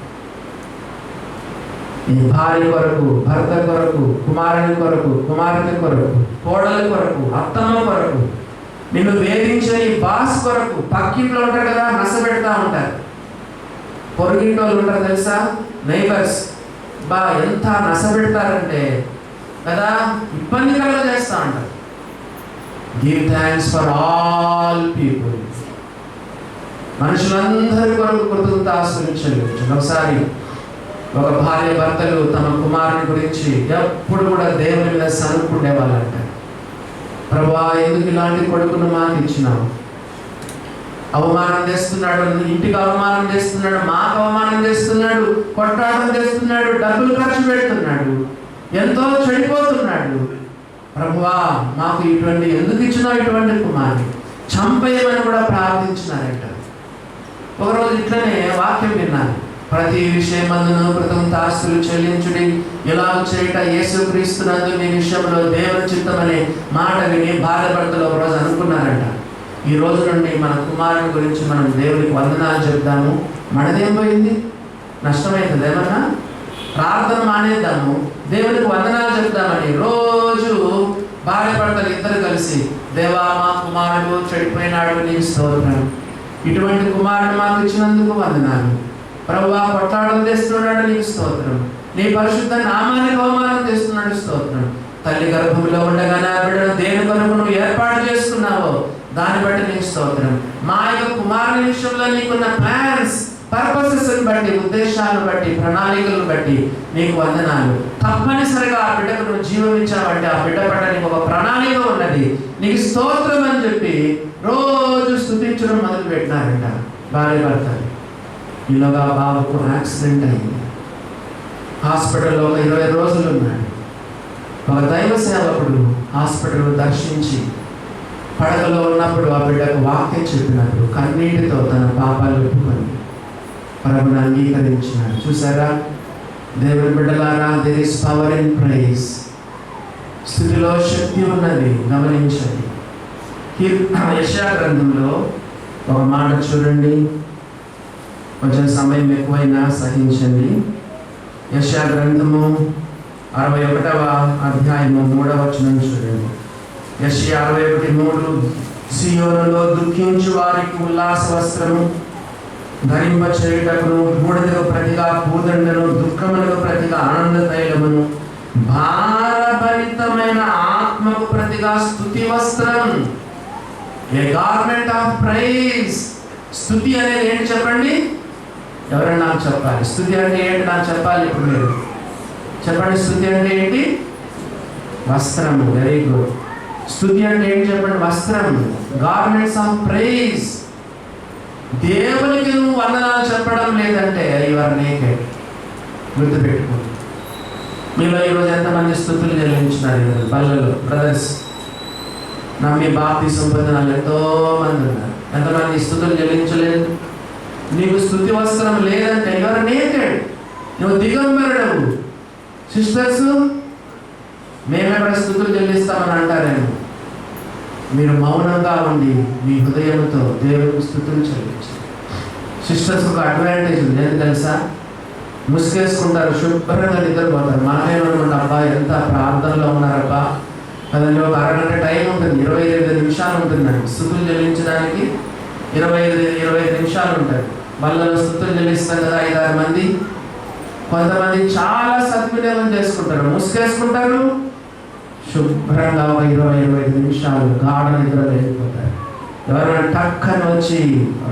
నీ భార్య కొరకు, భర్త కొరకు, కుమారుని కొరకు, కుమార్తె కొరకు, కోడలి కొరకు, అత్తమ్మ కొరకు, నిన్ను వేధించే నీ బాస్ కొరకు. పక్కింట్లో ఉంటారు కదా, నసపెడతా ఉంటారు. పొరుగింట్లో ఉంటారు తెలుసా, నైబర్స్. ఎంత నసపెడతారంటే కదా, ఇబ్బందికరంగా చేస్తూ ఉంటారు. Give thanks for all people. మనుషులందరి కొరకు కృతజ్ఞతాస్తులు చెల్లించండి. ఒకసారి ఒక భార్య భర్తలు తమ కుమారుని గురించి ఎప్పుడు కూడా దేవుని మీద సనుక్కుండే వాళ్ళంట. ప్రభువా, ఎందుకు ఇలాంటి కొడుకును మాకు ఇచ్చినావు? అవమానం చేస్తున్నాడు, ఇంటికి అవమానం చేస్తున్నాడు, మాకు అవమానం చేస్తున్నాడు, కొట్టాటం చేస్తున్నాడు, డబ్బులు ఖర్చు పెడుతున్నాడు, ఎంతో చెడిపోతున్నాడు. ప్రభువా, మాకు ఎందుకు ఇచ్చినావు ఇటువంటి కుమారుని? చంపేయమని కూడా ప్రార్థించినారంట. ఒకరోజు ఇట్లనే వాక్యం విన్నాను, ప్రతి విషయమందును కృతజ్ఞతాస్తులు చెల్లించుడి, ఇలా చేయట యేసుక్రీస్తునందు మీ విషయంలో దేవుని చిత్తమనే మాట విని భార్యాభర్తలు ఒకరోజు అనుకున్నారంట, ఈ రోజు నుండి మన కుమారుని గురించి మనం దేవునికి వందనాలు చెప్దాము. మనదేం పోయింది? నష్టమైంది ఏమన్నా? ప్రార్థన మానేద్దాము, దేవునికి వందనాలు చెప్దామని రోజు భార్యాభర్తలు ఇద్దరు కలిసి, దేవా, మా కుమారుడు చెడిపోయినాడు, నీకు స్తోత్రం, ఇటువంటి కుమారుడు మాకు ఇచ్చినందుకు వందనాలు. ప్రభువా, కొట్లాటం చేస్తున్నాడు, నీకు స్తోత్రం, నీ పరిశుద్ధ నామానికి అవమానం చేస్తున్నాడు, స్తోత్రం. తల్లి గర్భంలో ఉండగానే ఆ బిడ్డను దేని కొరకు నువ్వు ఏర్పాటు చేసుకున్నావో దాన్ని బట్టి నీకు స్తోత్రం. మా యొక్క కుమారుని విషయంలో నీకున్న ప్లాన్స్, పర్పసెస్ బట్టి, ఉద్దేశాలను బట్టి, ప్రణాళికలను బట్టి నీకు వందనాలు. తప్పనిసరిగా ఆ బిడ్డకు నువ్వు జీవం ఇచ్చావంటే ఆ బిడ్డ పట్ల నీకు ఒక ప్రణాళిక ఉన్నది, నీకు స్తోత్రం అని చెప్పి రోజు స్తుతించడం మొదలు పెట్టినారంట భార్య భర్తలు. ఈలోగా బాబుకు యాక్సిడెంట్ అయింది. హాస్పిటల్లో ఒక 20 రోజులు ఉన్నాడు. ఒక దైవ సేవకుడు హాస్పిటల్ దర్శించి పడకలో ఉన్నప్పుడు ఆ బిడ్డకు వాక్యం చెప్పినప్పుడు కన్నీటితో తన పాపాలు ఒప్పుకొని ప్రభుని అంగీకరించినాడు. చూసారా దేవుని బిడ్డలారా, there is power in praise. స్థుతిలో శక్తి ఉన్నది, గమనించండి. యెషయా గ్రంథంలో ఒక మాట చూడండి, కొంచెం సమయం ఎక్కువైనా సహించండి. యెషయా గ్రంథము 61వ అధ్యాయము 3వ వచనం చూడండి. యెషయా 61:3, సీయోనులో దుఃఖించు వారికి ఉల్లాస వస్త్రము ధరింప చేయుటకును, బూడిదకు ప్రతిగా పూదండను, దుఃఖములకు ప్రతిగా ఆనంద తైలమును, భారభరితమైన ఆత్మకు ప్రతిగా స్తుతి వస్త్రం, ఏ గార్మెంట్ ఆఫ్ ప్రైజ్. స్తుతి అనేది ఏంటి చెప్పండి? ఎవరైనా నాకు చెప్పాలి. స్తుతి అంటే ఏంటి నాకు చెప్పాలి ఇప్పుడు మీరు చెప్పండి. స్తుతి అంటే ఏంటి? వస్త్రము. Very good. స్తుతి అంటే ఏంటి చెప్పండి? వస్త్రం. Garments of praise. దేవునికి నువ్వు వందనాలు చెప్పడం లేదంటే యువర్ నేకెడ్. గుర్తుపెట్టుకోండి. మీలో ఈరోజు ఎంతమంది స్తుతులు చెల్లించినారు పల్లెలో? బ్రదర్స్, నమ్మి బాప్తిసం పొందిన ఎంతో మంది ఉన్నారు. ఎంతమంది స్తుతులు చెల్లించలేదు? నీకు స్తుతి వస్త్రం లేదంటే యువర్ నేకెడ్. నువ్వు దిగంబరుడవు. సిస్టర్స్, మేమెక్కడ స్తుతులు చెల్లిస్తామని అంటారేమో. మీరు మౌనంగా ఉండి మీ హృదయంతో దేవుడికి స్తుతులు చెల్లించారు. సిస్టర్స్ ఒక అడ్వాంటేజ్ ఉంది, ఏంటి తెలుసా? ముసుగేసుకుంటారు, శుభ్రంగా నిద్రపోతారు. మనమేమనుకుంటా, అబ్బా ఎంత ప్రార్థనలో ఉన్నారబ్బా కదండి. ఒక అరగంట టైం ఉంటుంది, 25 నిమిషాలు ఉంటుందండి స్తుతులు చెల్లించడానికి. 25 నిమిషాలు ఉంటాయి. వాళ్ళలో స్తుతులు చెల్లిస్తాం కదా 5-6 మంది. కొంతమంది చాలా సద్వినియోగం చేసుకుంటారు, ముసుగేసుకుంటారు, శుభ్రంగా ఒక 20-25 నిమిషాలు గాఢ నిద్ర లేకపోతారు. ఎవరైనా టక్కని వచ్చి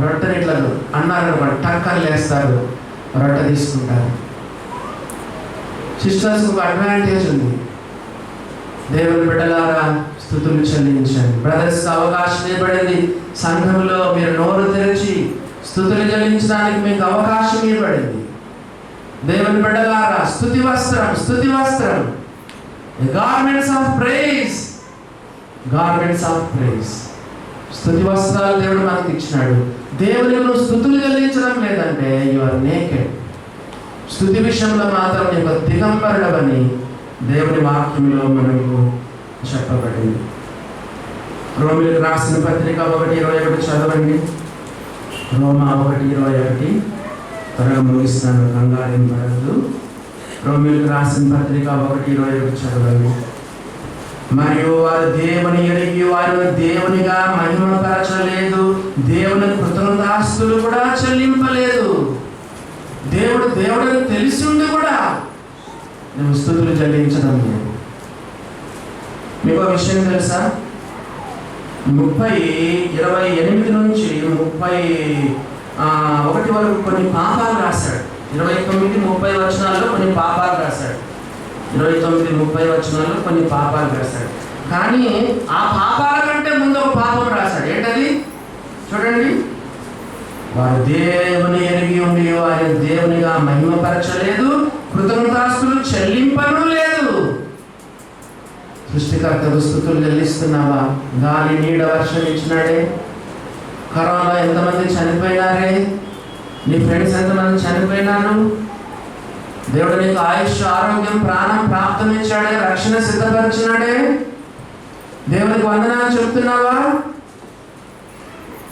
రొట్టెని ఇట్లా అన్నారు, టక్కని లేస్తారు, రొట్టె తీసుకుంటారు. సిస్టర్స్ ఒక అడ్వాంటేజ్ ఉంది. దేవుని బిడ్డలారా స్తుతులు చెల్లించండి. బ్రదర్స్కి అవకాశం ఇవ్వబడింది. సంఘంలో మీరు నోరు తెరిచి స్తుతులు చెల్లించడానికి మీకు అవకాశం ఇవ్వబడింది. దేవుని బిడ్డలారా స్తుతి వస్త్రం, స్తుతి వస్త్రం, garments of praise, garments of praise. స్తుతి వస్త్రాలు దేవుడు మనకి ఇచ్చినాడు. దేవునికి నువ్వు స్తుతులు చెల్లించడం లేదంటే యు ఆర్ నేకెడ్. స్తుతి విషయంలో మాత్రం నీకు దిగంబరుడవని దేవుని వాక్యంలో మనకు చెప్పబడింది. రోమీయులకు రాసిన పత్రిక 1:21 చదవండి. రోమా 1:21 త్వరగా ముగిస్తాను, కంగారేం పడద్దు. రోమీయులకు రాసిన పత్రిక 1:21 చదవండి. మరియు వారు దేవుని ఎరిగి వారు దేవునిగా మహిమపరచలేదు, దేవుని కృతజ్ఞతాస్తులు కూడా చెల్లింపలేదు. దేవుడని తెలిసి ఉండి కూడా నువ్వు స్తుతులు చెల్లించడం లేదు. మీకు ఒక విషయం తెలుసా? 28 నుంచి 31 వరకు కొన్ని పాపాలు రాశాడు. 29-30 వచనాల్లో కొన్ని పాపాలు రాశాడు. 29-30 వచనాల్లో కొన్ని పాపాలు రాశాడు. కానీ ఆ పాపాల కంటే ముందు ఒక పాపం రాశాడు. ఏంటది? చూడండి. వారు దేవుని ఎరిగి ఉండి వారి దేవునిగా మహిమపరచలేదు, కృతజ్ఞతాస్తులు చెల్లింపను లేదు. సృష్టికర్తకు స్తుతులు చెల్లిస్తున్నావా? గాలి నీడ వర్షం ఇచ్చినాడే. కరోనా ఎంతమంది చనిపోయినారే? నీ ఫ్రెండ్స్ ఎంతమంది చనిపోయినారు? దేవుడు నీకు ఆయుష్, ఆరోగ్యం, ప్రాణం ప్రాప్తమిచ్చాడే, రక్షణ సిద్ధపరిచినాడే. దేవునికి వందనాలు చెప్తున్నావా?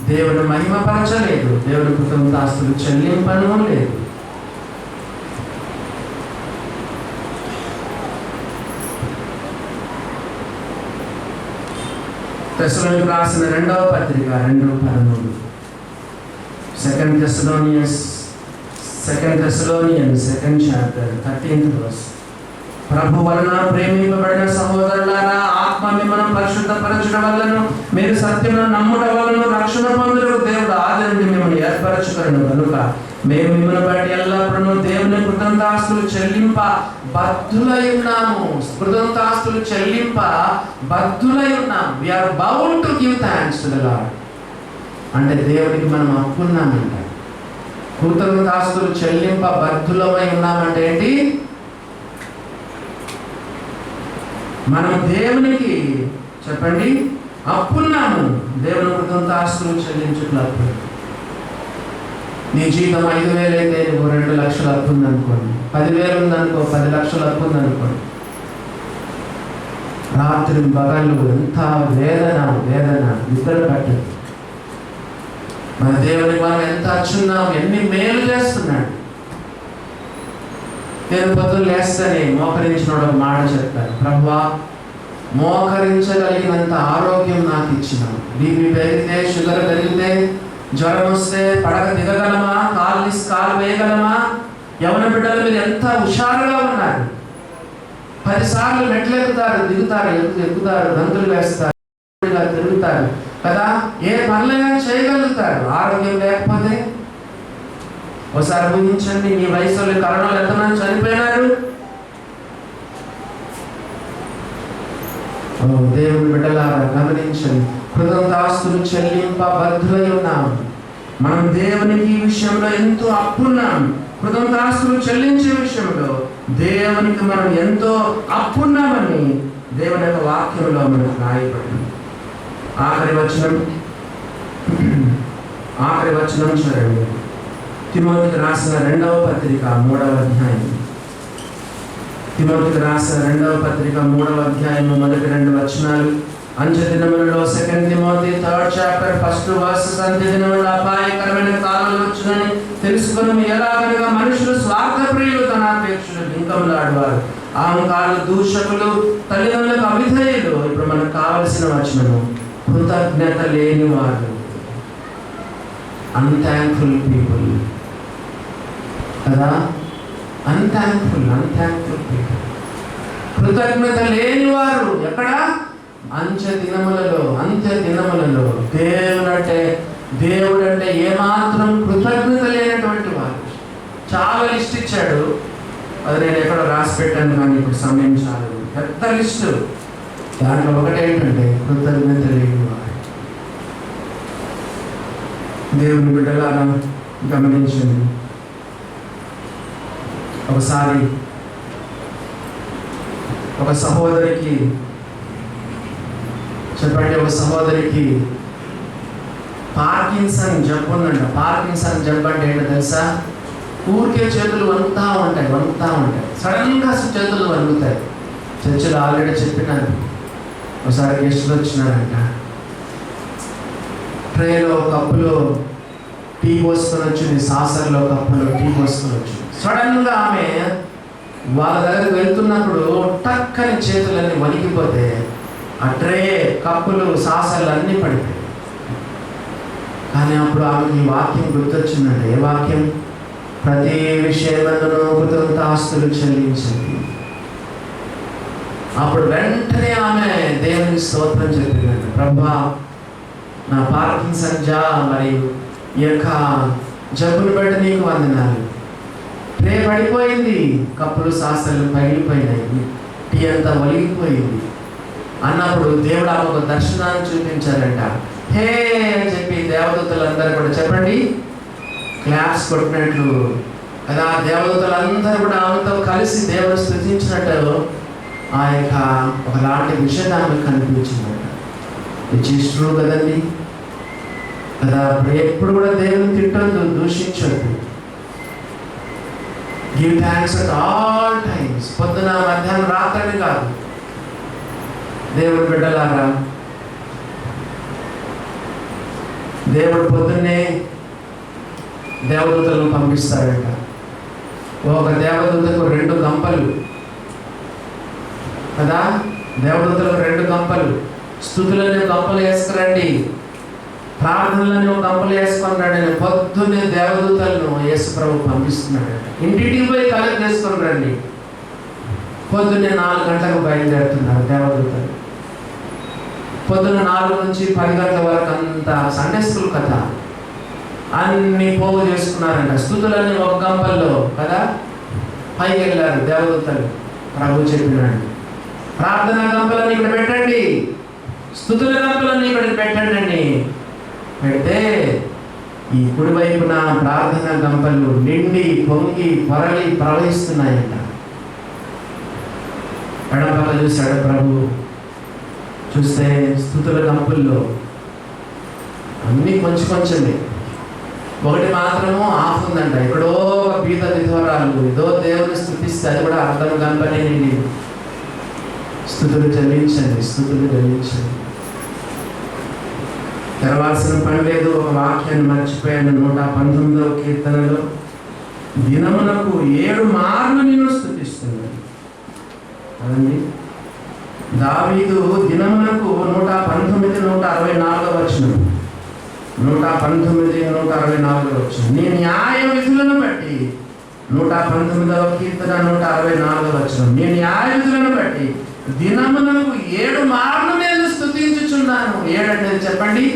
దేవుని మహిమపరచలేదు, దేవుని కృతజ్ఞతాస్తులు చెల్లింపను లేదు. తెస్సలోనికీయులకు రాసిన 2వ పత్రిక 2:13. Second Thessalonians 2nd chapter 13th verse. ప్రభు వలన ప్రేమింపబడిన సహోదరులారా, ఆత్మ మిమ్మల్ని పరిశుద్ధపరచడం వలన మీరు సత్యమును నమ్ముట వలన రక్షణ పొందుటకు దేవుడు ఆది నుండి మిమ్మల్ని ఏర్పరచుకొనెను కనుక మేము మిమ్మల్ని బట్టి ఎల్లప్పుడూ దేవుని కృతజ్ఞతాస్తులు చెల్లింప బద్ధులై ఉన్నాము. కృతజ్ఞతాస్తులు చెల్లింప బద్ధులై ఉన్నాము. we are bound to give thanks to the Lord. అంటే దేవుడికి మనం అప్పున్నామంట. కృతజ్ఞతాస్తులు చెల్లింప బద్ధులమై ఉన్నామంటే ఏంటి? మనం దేవునికి చెప్పండి అప్పున్నాము. దేవుని కృతజ్ఞతాస్తులు చెల్లించుటకు అప్పు. నీ జీతం 5,000 అయితే నువ్వు 2 లక్షలు అప్పు ఉందనుకోండి, 10,000 ఉందనుకో, 10 లక్షలు అప్పు ఉందనుకోండి. రాత్రి పగళ్ళు ఎంత వేదన నిద్ర పట్టదు. మన దేవునికి మనం ఎంత అచ్చున్నాం, ఎన్ని మేలు చేస్తున్నాడు. నేను పొద్దున్న లేస్తేనే మోకరించిన ఒక మాట చెప్తాను, ప్రభువా మోకరించగలిగినంత ఆరోగ్యం నాకు ఇచ్చినావు. బీపీ పెరిగితే, షుగర్ పెరిగితే, జ్వరం వస్తే పడక దిగగలమా? కాలు వేయగలమా? యవన బిడ్డలు మీరు ఎంత హుషారుగా ఉన్నారు. 10 సార్లు మెట్లు ఎక్కుతారు, దిగుతారు, ఎక్కుతారు, గంతులు వేస్తారు, తిరుగుతారు కదా. ఏ పనులైనా చేయగలుగుతారు. ఆరోగ్యం లేకపోతే ఒకసారి ఊహించండి, మీ వయసులో కరోనాలో ఎంతమంది చనిపోయినారు. దేవుని బిడ్డలారా గమనించండి, కృతజ్ఞతాస్తులు చెల్లింపబద్ధులై ఉన్నాము. మనం దేవునికి ఈ విషయంలో ఎంతో అప్పున్నాం. కృతజ్ఞతాస్తులు చెల్లించే విషయంలో దేవునికి మనం ఎంతో అప్పున్నామని దేవుని యొక్క వాక్యంలో మనకు రాయబడింది. ఆఖరి వచనం చూడండి. తిమోతికి రాసిన 2వ పత్రిక 3వ అధ్యాయం. తిమోతికి రాసిన 2వ పత్రిక 3వ అధ్యాయం మొదటి 2 వచనాలు. అంచె దినములలో 2 Timothy 3rd chapter 1st verse. అంచె దినములలో అపాయకరమైన కాలములు వచ్చునని తెలుసుకుని, ఎలాగనగా మనుషులు స్వార్థప్రియులు, ధనాపేక్షలు, బింకములాడువారు, అహంకారులు, దూషకులు, తల్లిదండ్రులకు అవిధేయులు. ఇప్పుడు మనకు కావలసిన వచనము కృతజ్ఞత లేని వారు. అన్థ్యాంక్ఫుల్ పీపుల్ కదా. అన్థ్యాంక్ఫుల్ పీపుల్, కృతజ్ఞత లేని వారు. ఎక్కడ? అంత్య దినములలో దేవుడంటే ఏమాత్రం కృతజ్ఞత లేనటువంటి వారు. చాలా లిస్ట్ ఇచ్చాడు, అది నేను ఎక్కడో రాసి పెట్టాను, కానీ ఇప్పుడు సమయం చాలు. పెద్ద లిస్టు. దాంట్లో ఒకటేంటంటే కృతజ్ఞత లేని వారు. దేవుని బిడ్డలారా గమనించండి. ఒకసారి ఒక సహోదరికి పార్కిన్సన్ జబ్బు ఉందంట. పార్కిన్సన్ జబ్బు అంటే ఏంటో తెలుసా? ఊరికే చేతులు వణుకుతా ఉంటాయి. సడన్గా చేతులు వణుకుతాయి. చర్చిలో ఆల్రెడీ చెప్పినారు. ఒకసారి గెస్టులు వచ్చినారంట. ట్రేలో కప్పులో టీ పోసుకొని వచ్చింది, సాసర్లో కప్పులో టీ పోసుకొని వచ్చింది. సడన్గా ఆమె వాళ్ళ దగ్గరికి వెళ్తున్నప్పుడు టక్కని చేతులన్నీ వణికిపోతే ఆ ట్రే, కప్పులు, సాసర్లు అన్నీ పడిపోయాయి. కానీ అప్పుడు ఆమెకి ఈ వాక్యం గుర్తొచ్చిందండి. ఏ వాక్యం? ప్రతి విషయమందును కృతజ్ఞతాస్తులు చెల్లించింది. అప్పుడు వెంటనే ఆమె దేవునికి స్తోత్రం చెప్పిందండి. ప్రభా, నా పార్కిన్సన్ మరియు ఈ యొక్క జబ్బును బట్టి నీకు వందనాలు. ట్రే పడిపోయింది, కప్పులు, సాసర్లు పగిలిపోయినాయి, టీ అంతా ఒలిగిపోయింది అన్నప్పుడు దేవుడు ఆమె ఒక దర్శనాన్ని చూపించారంట. హే అని చెప్పి దేవదూతలందరూ కూడా చెప్పండి క్లాప్స్ కొట్టినట్లు కదా. దేవదూతలందరూ కూడా ఆమెతో కలిసి దేవుడు స్తుతించినట్టు ఆ యొక్క ఒకలాంటి విషయం ఆమెకు కనిపించిందంట. విచ్ ఈస్ ట్రూ కదండి కదా. ఎప్పుడు కూడా దేవుని తిట్టొద్దు, దూషించొద్దు. Give thanks at all times. పొద్దున, మధ్యాహ్నం, రాత్రి కాదు. దేవుడు బిడ్డలారా, దేవుడు పొద్దున్నే దేవదూతలను పంపిస్తాడట. ఒక దేవదూతకు 2 గంపలు కదా. దేవదూతలకు 2 గంపలు. స్తుతులని గంపలు వేసుకురండి, ప్రార్థనలని ఒక గంపలు వేసుకొని రండి. పొద్దున్నే దేవదూతలను యేసు ప్రభు పంపిస్తున్నాడు. ఇంటింటికి పోయి కలెక్ట్ చేసుకొని రండి. పొద్దున్నే 4 గంటలకు బయలుదేరుతున్నారు దేవదూతలు. పొద్దున్న 4 నుంచి 10 గంటల వరకు అంతా సండే స్కూల్ కథ అన్ని పోగు చేసుకున్నారంట. స్తుతులన్నీ ఒక గంపల్లో కదా పైకి వెళ్ళారు దేవదూతలు. ప్రభు చెప్పినాడు, ప్రార్థనా గంపలన్నీ ఇక్కడ పెట్టండి, స్తుతుల గంపలన్నీ ఇక్కడ పెట్టండి అని పెడితే ఈ కుడి వైపున ప్రార్థనా గంపలు నిండి పొంగి పొరలి ప్రవహిస్తున్నాయంట. ఎడపక్క చూశాడు ప్రభు. చూస్తే స్తుతుల గంపుల్లో అన్నీ కొంచెమే, ఒకటి మాత్రము ఆఫ్ ఉందంట. ఎక్కడో ఒక బీద విధవరాలు ఏదో దేవుని స్తుతిస్తే అది కూడా అర్థం గంపనే నిండి. స్తుతులు చెల్లించండి. తెరవాల్సిన పని లేదు. ఒక వాక్యాన్ని మర్చిపోయాను. 119వ కీర్తనలో దినమునకు 7 మార్లు నేను స్తుతిస్తున్నాను. అదండి దావీదు దినములకు 119, 164 వచనం. 119, 164 వచనం. నీ న్యాయ విధులను బట్టి 119వ కీర్తన 164 వచనం. నీ న్యాయ విధులను బట్టి దినములకు 7 మార్లు నేను స్తుతించుచున్నాను. 7 అంటే చెప్పండి,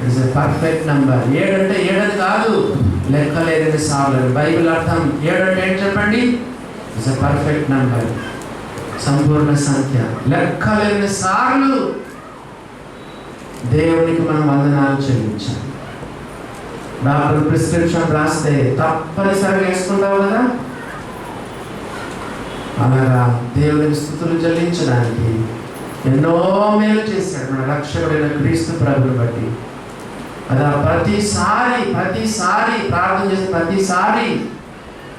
ఇట్స్ ఎ పర్ఫెక్ట్ నంబర్. 7 అంటే 7 కాదు, లెక్కలేని సార్లు. బైబిల్ అర్థం 7 అంటే ఏంటి చెప్పండి? ఇట్స్ ఎ పర్ఫెక్ట్ నంబర్, సంపూర్ణ సంఖ్య. లెక్కలేని సార్లు దేవునికి మనం వందనాలు చెల్లించాలి. డాక్టర్ ప్రిస్క్రిప్షన్ రాస్తే తప్పనిసరిగా వేసుకుంటావు కదా, అలాగా దేవునికి స్తుతులు చెల్లించడానికి ఎన్నో మేలు చేశాడు మన రక్షకుడైన క్రీస్తు ప్రభుని బట్టి. అలా ప్రతిసారి ప్రార్థన చేసే ప్రతిసారి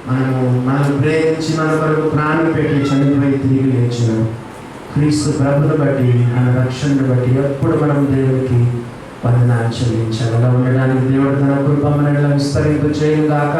మనం ప్రేమించి మన కొరకు ప్రాణం పెట్టి చనిపోయి తిరిగి లేచిన క్రీస్తు ప్రభుని బట్టి, మన రక్షణను బట్టి ఎప్పుడు మనం దేవునికి వందనాలు చెల్లించాలి. అలా ఉండడానికి దేవుడు తన కృప మనలో విస్తరింపు చేయను గాక.